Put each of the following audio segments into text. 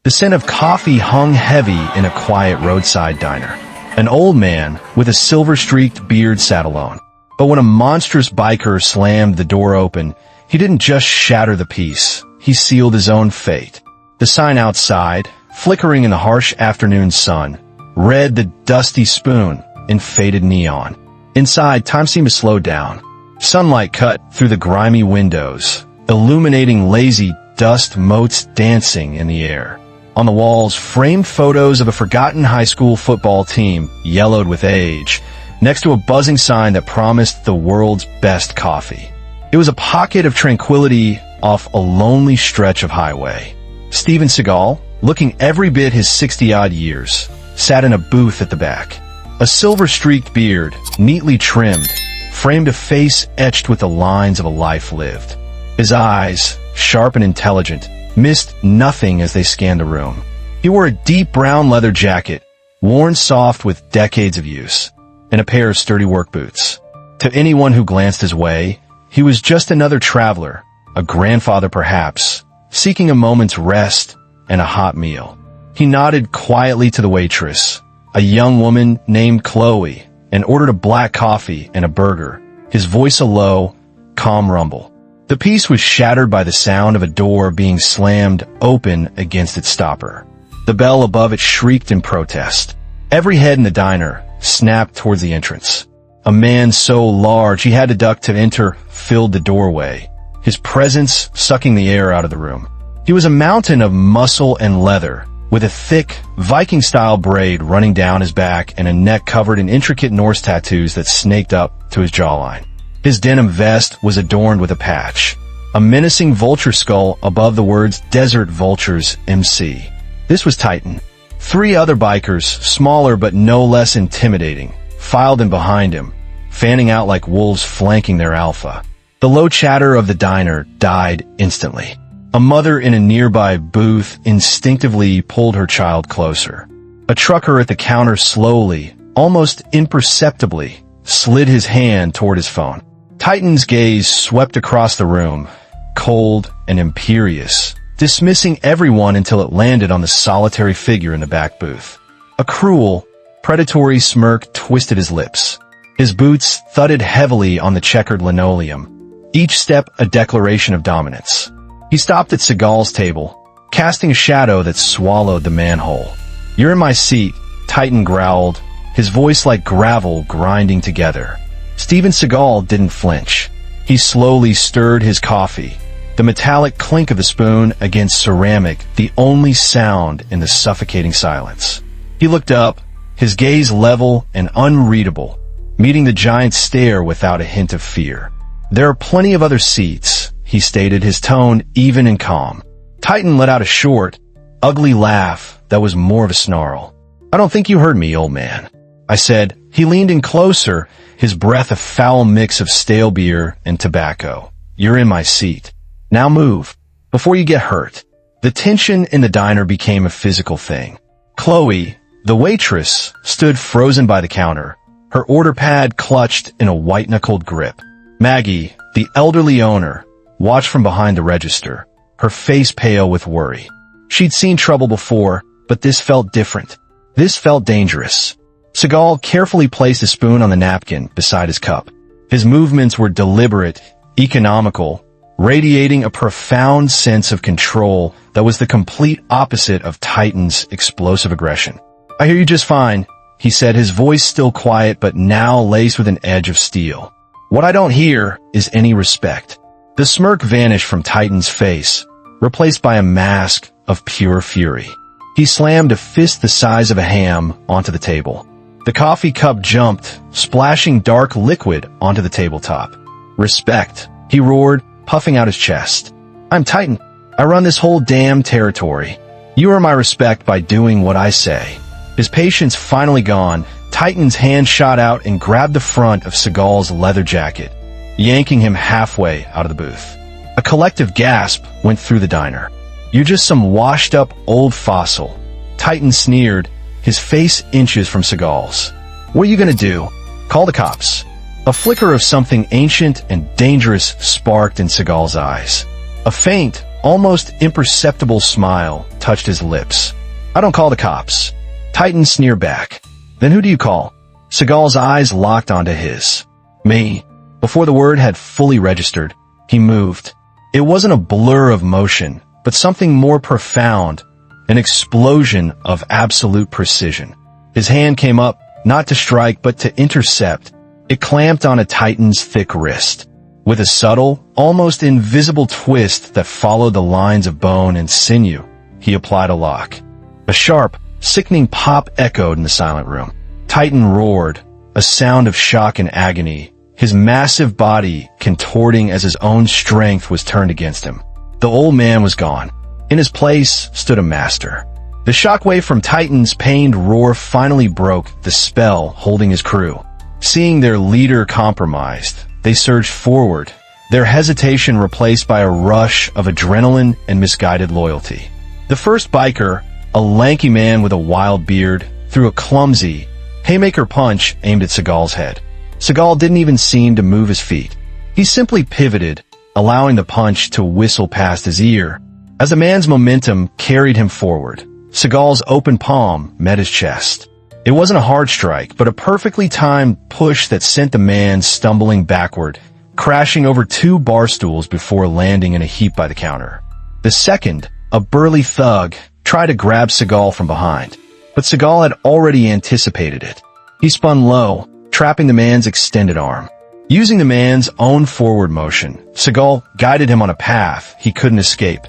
The scent of coffee hung heavy in a quiet roadside diner. An old man with a silver-streaked beard sat alone. But when a monstrous biker slammed the door open, he didn't just shatter the peace, he sealed his own fate. The sign outside, flickering in the harsh afternoon sun, read The Dusty Spoon in faded neon. Inside, time seemed to slow down. Sunlight cut through the grimy windows, illuminating lazy dust motes dancing in the air. On the walls, framed photos of a forgotten high school football team, yellowed with age, next to a buzzing sign that promised the world's best coffee. It was a pocket of tranquility off a lonely stretch of highway. Steven Seagal, looking every bit his 60-odd years, sat in a booth at the back. A silver-streaked beard, neatly trimmed, framed a face etched with the lines of a life lived. His eyes, sharp and intelligent, missed nothing as they scanned the room. He wore a deep brown leather jacket, worn soft with decades of use, and a pair of sturdy work boots. To anyone who glanced his way, he was just another traveler, a grandfather perhaps, seeking a moment's rest and a hot meal. He nodded quietly to the waitress, a young woman named Chloe, and ordered a black coffee and a burger, his voice a low, calm rumble. The peace was shattered by the sound of a door being slammed open against its stopper. The bell above it shrieked in protest. Every head in the diner snapped towards the entrance. A man so large he had to duck to enter filled the doorway, his presence sucking the air out of the room. He was a mountain of muscle and leather, with a thick, Viking-style braid running down his back and a neck covered in intricate Norse tattoos that snaked up to his jawline. His denim vest was adorned with a patch, a menacing vulture skull above the words Desert Vultures MC. This was Titan. 3 other bikers, smaller but no less intimidating, filed in behind him, fanning out like wolves flanking their alpha. The low chatter of the diner died instantly. A mother in a nearby booth instinctively pulled her child closer. A trucker at the counter slowly, almost imperceptibly, slid his hand toward his phone. Titan's gaze swept across the room, cold and imperious, dismissing everyone until it landed on the solitary figure in the back booth. A cruel, predatory smirk twisted his lips. His boots thudded heavily on the checkered linoleum, each step a declaration of dominance. He stopped at Seagal's table, casting a shadow that swallowed the manhole. "You're in my seat," Titan growled, his voice like gravel grinding together. Steven Seagal didn't flinch. He slowly stirred his coffee, the metallic clink of the spoon against ceramic the only sound in the suffocating silence. He looked up, his gaze level and unreadable, meeting the giant's stare without a hint of fear. "There are plenty of other seats," he stated, his tone even and calm. Titan let out a short, ugly laugh that was more of a snarl. "I don't think you heard me, old man," I said. He leaned in closer, his breath a foul mix of stale beer and tobacco. "You're in my seat. Now move, before you get hurt." The tension in the diner became a physical thing. Chloe, the waitress, stood frozen by the counter, her order pad clutched in a white-knuckled grip. Maggie, the elderly owner, watched from behind the register, her face pale with worry. She'd seen trouble before, but this felt different. This felt dangerous. Seagal carefully placed a spoon on the napkin beside his cup. His movements were deliberate, economical, radiating a profound sense of control that was the complete opposite of Titan's explosive aggression. "I hear you just fine," he said, his voice still quiet but now laced with an edge of steel. "What I don't hear is any respect." The smirk vanished from Titan's face, replaced by a mask of pure fury. He slammed a fist the size of a ham onto the table. The coffee cup jumped, splashing dark liquid onto the tabletop. "Respect," he roared, puffing out his chest. "I'm Titan. I run this whole damn territory. You earn my respect by doing what I say." His patience finally gone, Titan's hand shot out and grabbed the front of Seagal's leather jacket, yanking him halfway out of the booth. A collective gasp went through the diner. "You're just some washed-up old fossil," Titan sneered, his face inches from Seagal's. "What are you gonna do? Call the cops?" A flicker of something ancient and dangerous sparked in Seagal's eyes. A faint, almost imperceptible smile touched his lips. "I don't call the cops." Titan sneered back. "Then who do you call?" Seagal's eyes locked onto his. "Me." Before the word had fully registered, he moved. It wasn't a blur of motion, but something more profound, an explosion of absolute precision. His hand came up, not to strike but to intercept. It clamped on a Titan's thick wrist. With a subtle, almost invisible twist that followed the lines of bone and sinew, he applied a lock. A sharp, sickening pop echoed in the silent room. Titan roared, a sound of shock and agony, his massive body contorting as his own strength was turned against him. The old man was gone. In his place stood a master. The shockwave from Titan's pained roar finally broke the spell holding his crew. Seeing their leader compromised, they surged forward, their hesitation replaced by a rush of adrenaline and misguided loyalty. The first biker, a lanky man with a wild beard, threw a clumsy, haymaker punch aimed at Seagal's head. Seagal didn't even seem to move his feet. He simply pivoted, allowing the punch to whistle past his ear. As the man's momentum carried him forward, Seagal's open palm met his chest. It wasn't a hard strike, but a perfectly timed push that sent the man stumbling backward, crashing over 2 bar stools before landing in a heap by the counter. The second, a burly thug, tried to grab Seagal from behind, but Seagal had already anticipated it. He spun low, trapping the man's extended arm. Using the man's own forward motion, Seagal guided him on a path he couldn't escape,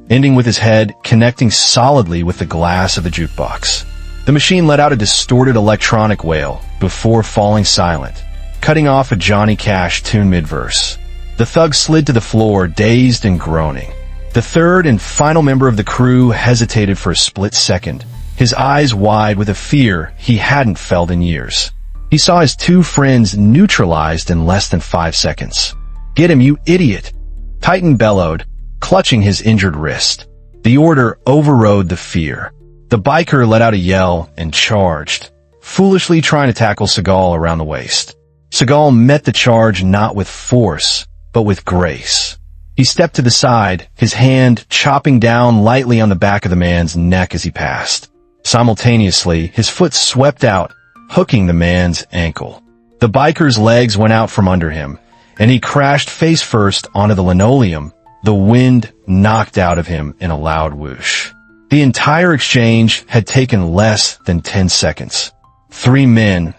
ending with his head connecting solidly with the glass of the jukebox. The machine let out a distorted electronic wail before falling silent, cutting off a Johnny Cash tune mid-verse. The thug slid to the floor, dazed and groaning. The third and final member of the crew hesitated for a split second, his eyes wide with a fear he hadn't felt in years. He saw his 2 friends neutralized in less than 5 seconds. "Get him, you idiot!" Titan bellowed, clutching his injured wrist. The order overrode the fear. The biker let out a yell and charged, foolishly trying to tackle Seagal around the waist. Seagal met the charge not with force, but with grace. He stepped to the side, his hand chopping down lightly on the back of the man's neck as he passed. Simultaneously, his foot swept out, hooking the man's ankle. The biker's legs went out from under him, and he crashed face first onto the linoleum, the wind knocked out of him in a loud whoosh. The entire exchange had taken less than 10 seconds. 3 men,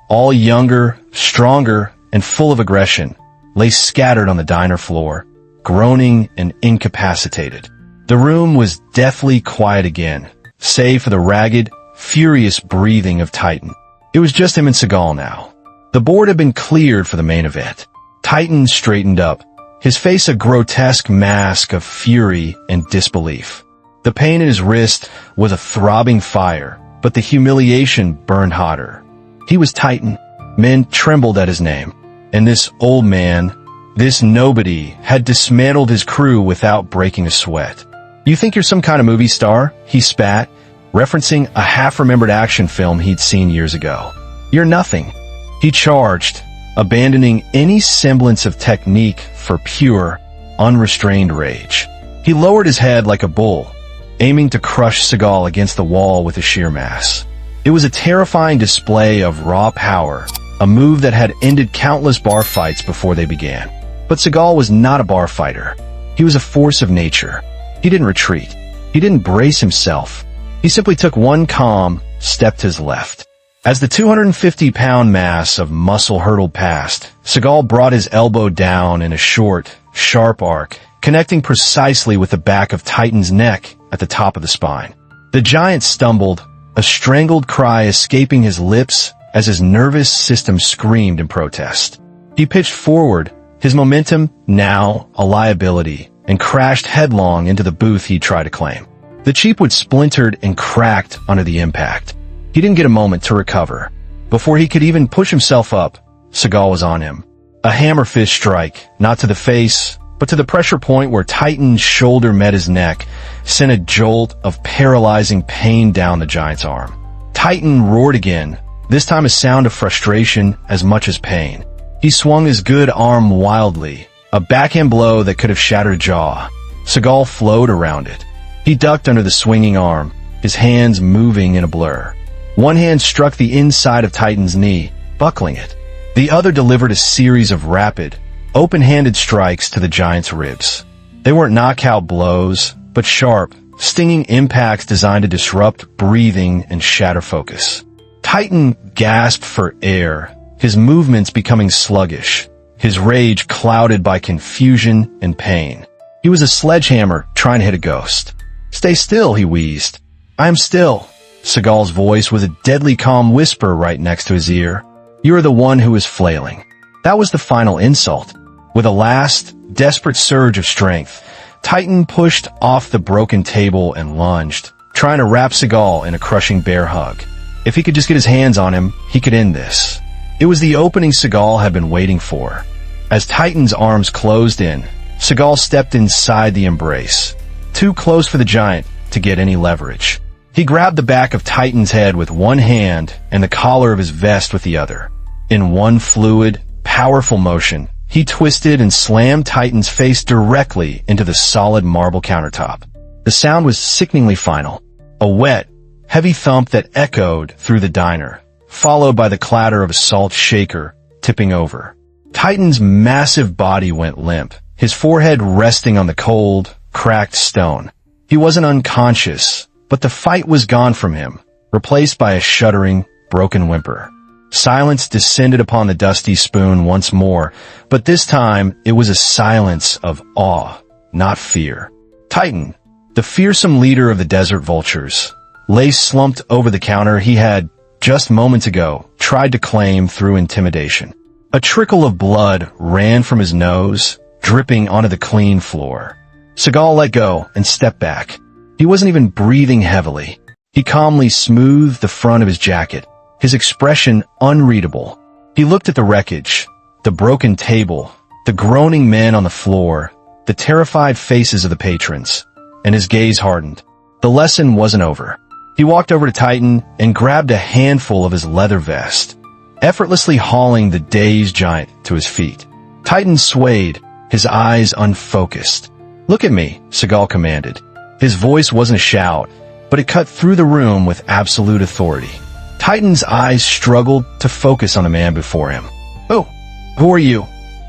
all younger, stronger, and full of aggression, lay scattered on the diner floor, groaning and incapacitated. The room was deathly quiet again, save for the ragged, furious breathing of Titan. It was just him and Seagal now. The board had been cleared for the main event. Titan straightened up, his face a grotesque mask of fury and disbelief. The pain in his wrist was a throbbing fire, but the humiliation burned hotter. He was Titan. Men trembled at his name. And this old man, this nobody, had dismantled his crew without breaking a sweat. "You think you're some kind of movie star?" he spat, referencing a half-remembered action film he'd seen years ago. "You're nothing." He charged, abandoning any semblance of technique for pure, unrestrained rage. He lowered his head like a bull, aiming to crush Seagal against the wall with a sheer mass. It was a terrifying display of raw power, a move that had ended countless bar fights before they began. But Seagal was not a bar fighter. He was a force of nature. He didn't retreat. He didn't brace himself. He simply took one calm step to his left. As the 250-pound mass of muscle hurtled past, Seagal brought his elbow down in a short, sharp arc, connecting precisely with the back of Titan's neck at the top of the spine. The giant stumbled, a strangled cry escaping his lips as his nervous system screamed in protest. He pitched forward, his momentum now a liability, and crashed headlong into the booth he'd tried to claim. The cheapwood splintered and cracked under the impact. He didn't get a moment to recover. Before he could even push himself up, Seagal was on him. A hammer fist strike, not to the face, but to the pressure point where Titan's shoulder met his neck, sent a jolt of paralyzing pain down the giant's arm. Titan roared again, this time a sound of frustration as much as pain. He swung his good arm wildly, a backhand blow that could have shattered a jaw. Seagal flowed around it. He ducked under the swinging arm, his hands moving in a blur. One hand struck the inside of Titan's knee, buckling it. The other delivered a series of rapid, open-handed strikes to the giant's ribs. They weren't knockout blows, but sharp, stinging impacts designed to disrupt breathing and shatter focus. Titan gasped for air, his movements becoming sluggish, his rage clouded by confusion and pain. He was a sledgehammer trying to hit a ghost. "Stay still," he wheezed. "I am still." Seagal's voice was a deadly calm whisper right next to his ear. "You are the one who is flailing." That was the final insult. With a last, desperate surge of strength, Titan pushed off the broken table and lunged, trying to wrap Seagal in a crushing bear hug. If he could just get his hands on him, he could end this. It was the opening Seagal had been waiting for. As Titan's arms closed in, Seagal stepped inside the embrace, too close for the giant to get any leverage. He grabbed the back of Titan's head with one hand and the collar of his vest with the other. In one fluid, powerful motion, he twisted and slammed Titan's face directly into the solid marble countertop. The sound was sickeningly final, a wet, heavy thump that echoed through the diner, followed by the clatter of a salt shaker tipping over. Titan's massive body went limp, his forehead resting on the cold, cracked stone. He wasn't unconscious, but the fight was gone from him, replaced by a shuddering, broken whimper. Silence descended upon the dusty spoon once more, but this time it was a silence of awe, not fear. Titan, the fearsome leader of the desert vultures, lay slumped over the counter he had, just moments ago, tried to claim through intimidation. A trickle of blood ran from his nose, dripping onto the clean floor. Seagal let go and stepped back. He wasn't even breathing heavily. He calmly smoothed the front of his jacket, his expression unreadable. He looked at the wreckage, the broken table, the groaning men on the floor, the terrified faces of the patrons, and his gaze hardened. The lesson wasn't over. He walked over to Titan and grabbed a handful of his leather vest, effortlessly hauling the dazed giant to his feet. Titan swayed, his eyes unfocused. "Look at me," Seagal commanded. His voice wasn't a shout, but it cut through the room with absolute authority. Titan's eyes struggled to focus on the man before him. "Oh, who are you?"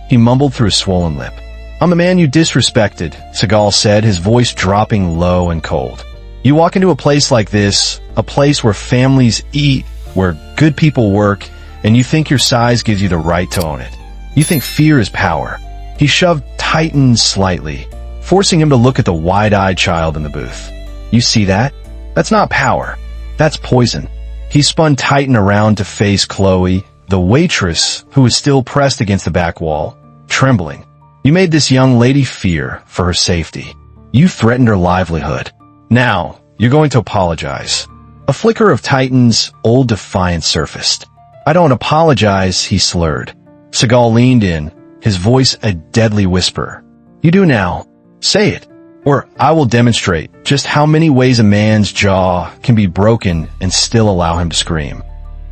he mumbled through a swollen lip. "I'm the man you disrespected," Seagal said, his voice dropping low and cold. "You walk into a place like this, a place where families eat, where good people work, and you think your size gives you the right to own it. You think fear is power." He shoved Titan slightly, forcing him to look at the wide-eyed child in the booth. "You see that? That's not power. That's poison." He spun Titan around to face Chloe, the waitress who was still pressed against the back wall, trembling. "You made this young lady fear for her safety. You threatened her livelihood. Now, you're going to apologize." A flicker of Titan's old defiance surfaced. "I don't apologize," he slurred. Seagal leaned in, his voice a deadly whisper. "You do now. Say it, or I will demonstrate just how many ways a man's jaw can be broken and still allow him to scream."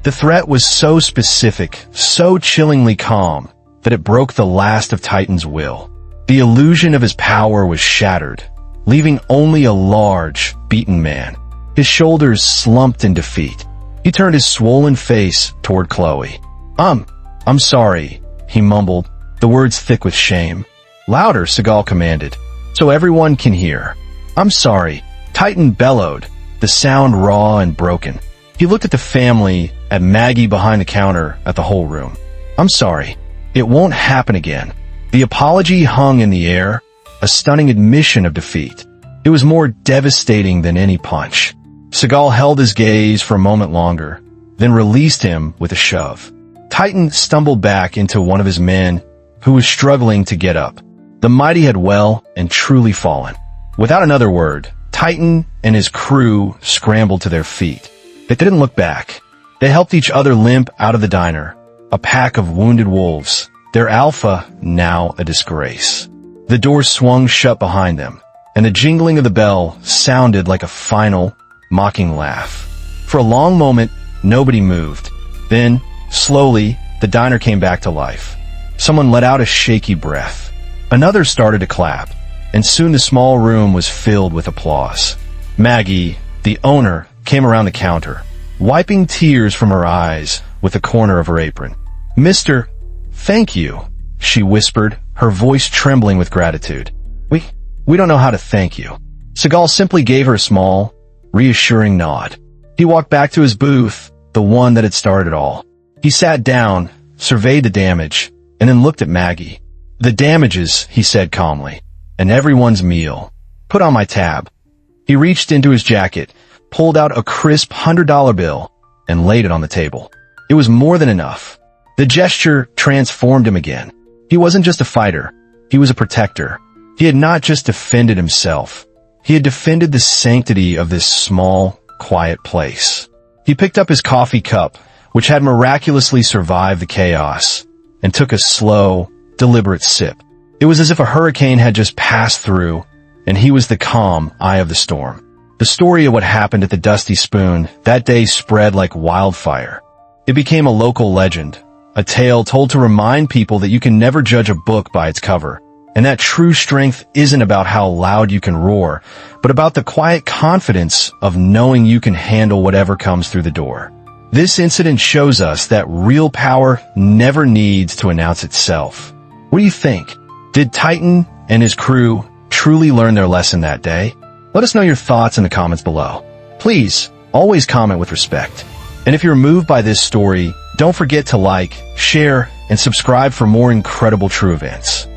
The threat was so specific, so chillingly calm, that it broke the last of Titan's will. The illusion of his power was shattered, leaving only a large, beaten man. His shoulders slumped in defeat. He turned his swollen face toward Chloe. I'm sorry," he mumbled, the words thick with shame. "Louder," Seagal commanded, "so everyone can hear." "I'm sorry," Titan bellowed, the sound raw and broken. He looked at the family, at Maggie behind the counter, at the whole room. "I'm sorry. It won't happen again." The apology hung in the air, a stunning admission of defeat. It was more devastating than any punch. Seagal held his gaze for a moment longer, then released him with a shove. Titan stumbled back into one of his men, who was struggling to get up. The mighty had well and truly fallen. Without another word, Titan and his crew scrambled to their feet. They didn't look back. They helped each other limp out of the diner, a pack of wounded wolves, their alpha now a disgrace. The door swung shut behind them, and the jingling of the bell sounded like a final, mocking laugh. For a long moment, nobody moved. Then, slowly, the diner came back to life. Someone let out a shaky breath. Another started to clap. and soon the small room was filled with applause. Maggie, the owner, came around the counter, wiping tears from her eyes with the corner of her apron. "Mr. Thank you," she whispered, her voice trembling with gratitude. We don't know how to thank you." Seagal simply gave her a small, reassuring nod. He walked back to his booth, the one that had started it all. He sat down, surveyed the damage, and then looked at Maggie. "The damages," he said calmly, "and everyone's meal. Put on my tab." He reached into his jacket, pulled out a crisp $100 bill, and laid it on the table. It was more than enough. The gesture transformed him again. He wasn't just a fighter. He was a protector. He had not just defended himself. He had defended the sanctity of this small, quiet place. He picked up his coffee cup, which had miraculously survived the chaos, and took a slow, deliberate sip. It was as if a hurricane had just passed through, and he was the calm eye of the storm. The story of what happened at the Dusty Spoon that day spread like wildfire. It became a local legend, a tale told to remind people that you can never judge a book by its cover, and that true strength isn't about how loud you can roar, but about the quiet confidence of knowing you can handle whatever comes through the door. This incident shows us that real power never needs to announce itself. What do you think? Did Titan and his crew truly learn their lesson that day? Let us know your thoughts in the comments below. Please, always comment with respect. And if you're moved by this story, don't forget to like, share, and subscribe for more incredible true events.